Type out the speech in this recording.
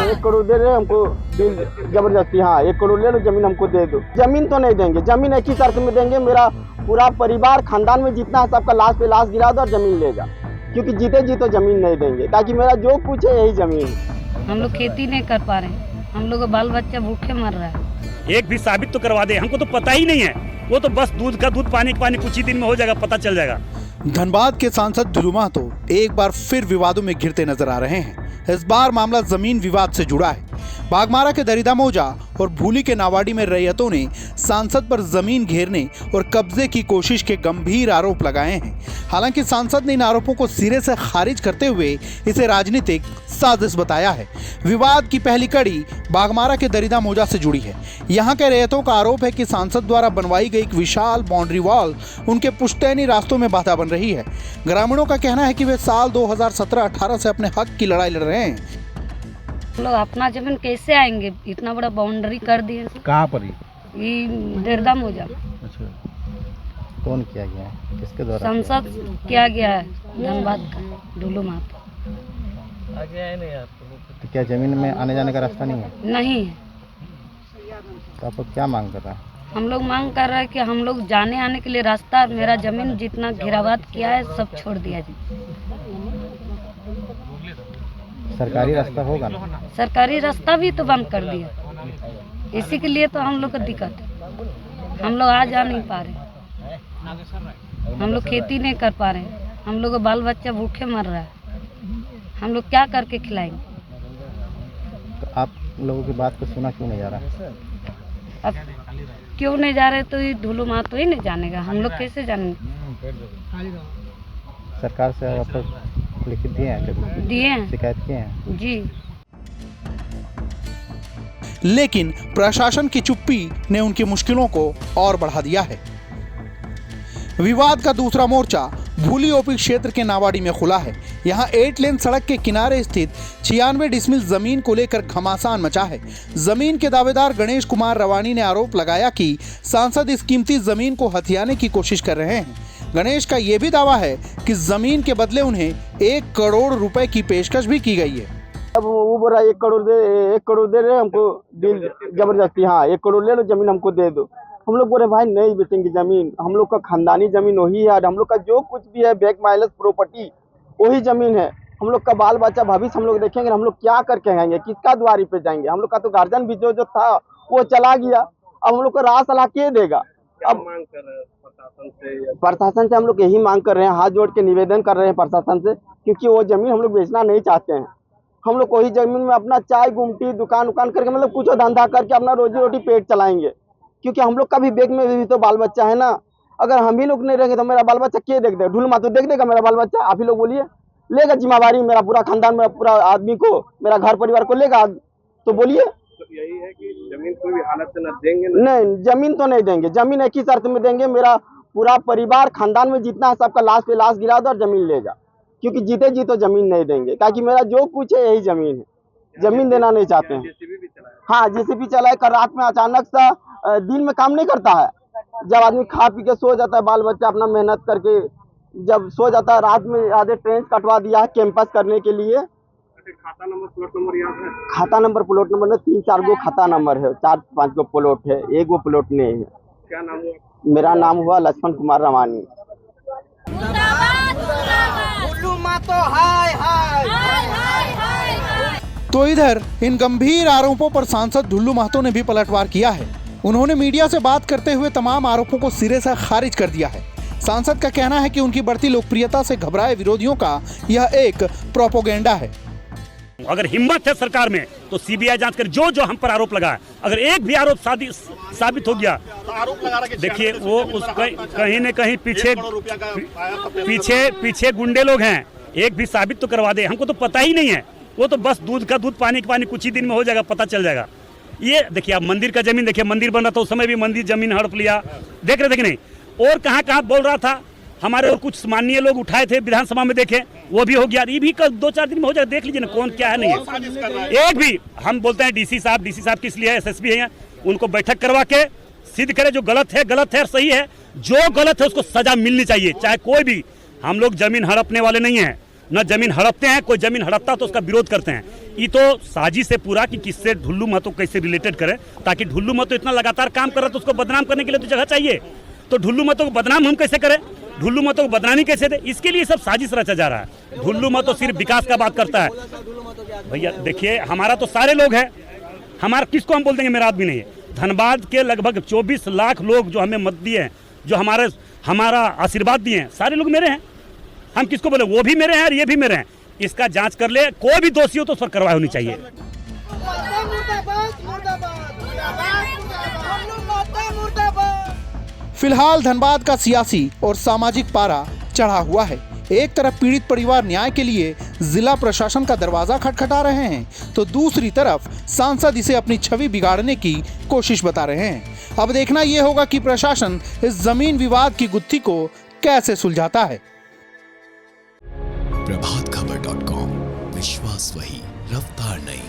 1 करोड़ दे रहे हमको जबरदस्ती। हाँ 1 करोड़ ले लो, जमीन हमको दे दो। जमीन तो नहीं देंगे, जमीन एक ही शर्त में देंगे, मेरा पूरा परिवार खानदान में जितना है सबका लाश पे लाश गिरा दो और जमीन ले जा, क्योंकि जीते जी तो जमीन नहीं देंगे, ताकि मेरा जो कुछ है यही जमीन है। हम लोग खेती नहीं कर पा रहे हैं, हम लोग का बाल बच्चा भूखे मर रहा है। एक भी साबित तो करवा दे, हमको तो पता ही नहीं है, वो तो बस दूध का दूध पानी का पानी, कुछ ही दिन में हो जाएगा, पता चल जाएगा। धनबाद के सांसद ढुलू महतो एक बार फिर विवादों में घिरते नजर आ रहे हैं। इस बार मामला जमीन विवाद से जुड़ा है। बागमारा के दरिदा मौजा और भूली के नावाडी में रैयतों ने सांसद पर जमीन घेरने और कब्जे की कोशिश के गंभीर आरोप लगाए हैं। हालांकि सांसद ने इन आरोपों को सिरे से खारिज करते हुए इसे राजनीतिक साजिश बताया है। विवाद की पहली कड़ी बागमारा के दरिदा मौजा से जुड़ी है। यहाँ के रैयतों का आरोप है कि सांसद द्वारा बनवाई गई एक विशाल बाउंड्री वॉल उनके पुश्तैनी रास्तों में बाधा बन रही है। ग्रामीणों का कहना है कि वे साल 2017-18 से अपने हक की लड़ाई लड़ रहे हैं। लोग अपना जमीन कैसे आएंगे, इतना बड़ा बाउंड्री कर दिए। कहाँ पर ये दरिदा मौजा। अच्छा, कौन किया गया है, किसके द्वारा? संसद किया गया है धनबाद का ढुलू महतो। तो क्या जमीन में आने जाने का रास्ता नहीं है? नहीं है। तो आप क्या मांग कर रहा है? हम लोग मांग कर रहे हैं कि हम लोग जाने आने के लिए रास्ता, मेरा जमीन जितना घेराबाद किया है सब छोड़ दिया जाए। सरकारी रास्ता होगा ना? सरकारी रास्ता भी तो बंद कर दिया, इसी के लिए तो हम लोग को दिक्कत है। हम लोग आ जा नहीं पा रहे, हम लोग खेती नहीं कर पा रहे हैं, हम लोग का बाल बच्चा भूखे मर रहा है, हम लोग क्या करके खिलाएंगे? तो आप लोगों की बात को सुना क्यों नहीं जा रहा? अब क्यों नहीं जा रहे, तो ये ढुलू महतो ही नहीं जानेगा, हम लोग कैसे जानेंगे? सरकार से वापस लिखित दिए हैं, कभी दिए हैं, शिकायत किए हैं जी। लेकिन प्रशासन की चुप्पी ने उनकी मुश्किलों को और बढ़ा दिया है। विवाद का दूसरा मोर्चा भूली ओपी क्षेत्र के नावाडी में खुला है। यहाँ 8 लेन सड़क के किनारे स्थित 96 डिसमिल जमीन को लेकर घमासान मचा है। जमीन के दावेदार गणेश कुमार रवानी ने आरोप लगाया कि सांसद इस कीमती जमीन को हथियाने की कोशिश कर रहे हैं। गणेश का यह भी दावा है कि जमीन के बदले उन्हें 1 करोड़ रुपए की पेशकश भी की गई है। अब वो बोल रहा है 1 करोड़ दे रहे हमको जबरदस्ती। हाँ 1 करोड़ ले लो, जमीन हमको दे दो। हम लोग बोले भाई नहीं बेचेंगे जमीन, हम लोग का खानदानी जमीन वही है, हम लोग का जो कुछ भी है बैक माइलेज प्रॉपर्टी वही जमीन है। हम लोग का बाल बच्चा भविष्य हम लोग देखेंगे, हम लोग क्या करके आएंगे, किसका द्वारी पे जाएंगे? हम लोग का तो गार्जियन भी जो था वो चला गया, अब हम लोग को राह सलाह के देगा? अब मांग कर रहे हैं प्रशासन से हम लोग यही मांग कर रहे हैं, हाथ जोड़ के निवेदन कर रहे हैं प्रशासन से, क्योंकि वो जमीन हम लोग बेचना नहीं चाहते हैं। हम लोग वही जमीन में अपना चाय गुमटी दुकान करके मतलब कुछ धंधा करके अपना रोजी रोटी पेट चलाएंगे, क्योंकि हम लोग का भी बैग में भी तो बाल बच्चा है ना। अगर हम ही लोग नहीं रहेंगे तो मेरा बाल बच्चा क्या देख देगा? ढुलू महतो देख देगा मेरा बाल बच्चा? आप ही लोग बोलिए, लेगा जिम्मेवारी मेरा पूरा खानदान, मेरा पूरा आदमी को, मेरा घर परिवार को लेगा? तो बोलिए, यही है कि जमीन कोई भी हालत से न देंगे? नहीं, जमीन तो नहीं देंगे, जमीन एक ही शर्त में देंगे, मेरा पूरा परिवार खानदान में जितना है सबका लाश पे लाश गिरा दो और जमीन ले जा, क्योंकि जीते जी तो जमीन नहीं देंगे, ताकि मेरा जो कुछ है यही जमीन है। जमीन देना नहीं चाहते हैं। हाँ जेसीबी चलाए, कल रात में अचानक सा दिन में काम नहीं करता है, जब आदमी खा पी के सो जाता है, बाल बच्चा अपना मेहनत करके जब सो जाता है, रात में आधे ट्रेन कटवा दिया है कैंपस करने के लिए। खाता नंबर प्लॉट नंबर याद है? खाता नंबर प्लॉट नंबर में 3-4 गो खाता नंबर है, 4-5 गो प्लॉट है, 1 गो प्लॉट नहीं है। क्या नाम हुआ? मेरा नाम हुआ लक्ष्मण कुमार रवानी। तो इधर इन गंभीर आरोपों पर सांसद ढुलू महतो ने भी पलटवार किया है। उन्होंने मीडिया से बात करते हुए तमाम आरोपों को सिरे से खारिज कर दिया है। सांसद का कहना है कि उनकी बढ़ती लोकप्रियता से घबराए विरोधियों का यह एक प्रोपोगेंडा है। अगर हिम्मत है सरकार में तो सीबीआई जांच कर जो जो हम पर आरोप लगा है, अगर एक भी आरोप साबित हो गया तो आरोप लगा रहा है। देखिए वो उस कहीं न कहीं पीछे गुंडे लोग हैं, एक भी साबित तो करवा दे, हमको तो पता ही नहीं है, वो तो बस दूध का दूध पानी का पानी, कुछ ही दिन में हो जाएगा, पता चल जाएगा। ये देखिए आप मंदिर का जमीन देखिए, मंदिर बन रहा था उस समय भी मंदिर जमीन हड़प लिया, देख रहे थे कि नहीं? और कहाँ बोल रहा था, हमारे और कुछ माननीय लोग उठाए थे विधानसभा में, देखे वो भी हो गया, ये भी कल 2-4 दिन में हो जाएगा, देख लीजिए ना कौन क्या है नहीं है। एक भी हम बोलते हैं डीसी साहब किस लिए है, एसएसपी है, उनको बैठक करवा के सिद्ध करे जो गलत है और सही है, जो गलत है उसको सजा मिलनी चाहिए, चाहे कोई भी। हम लोग जमीन हड़पने वाले नहीं है, न जमीन हड़पते हैं, कोई जमीन हड़पता तो उसका विरोध करते हैं। ये तो साजिश है पूरा कि किससे ढुल्लू महतो कैसे रिलेटेड करें, ताकि ढुल्लू महतो इतना लगातार काम कर रहा है तो उसको बदनाम करने के लिए तो जगह चाहिए। तो ढुल्लू महतो को बदनाम हम कैसे करें, ढुल्लू महतो को बदनामी कैसे दे, इसके लिए सब साजिश रचा जा रहा है। ढुल्लू महतो सिर्फ विकास का बात करता है। भैया देखिए, हमारा तो सारे लोग हैं, हमारा किसको हम बोल देंगे मेरा आदमी नहीं है। धनबाद के लगभग 24 लाख लोग जो हमें मत दिए हैं, जो हमारा आशीर्वाद दिए हैं, सारे लोग मेरे हैं। हम किसको बोले, वो भी मेरे हैं और ये भी मेरे हैं। इसका जांच कर ले, कोई भी दोषी हो तो उस पर कार्रवाई होनी चाहिए। फिलहाल धनबाद का सियासी और सामाजिक पारा चढ़ा हुआ है। एक तरफ पीड़ित परिवार न्याय के लिए जिला प्रशासन का दरवाजा खटखटा रहे हैं, तो दूसरी तरफ सांसद इसे अपनी छवि बिगाड़ने की कोशिश बता रहे हैं। अब देखना यह होगा कि प्रशासन इस जमीन विवाद की गुत्थी को कैसे सुलझाता है। प्रभातखबर.com, विश्वास वही, रफ्तार नहीं।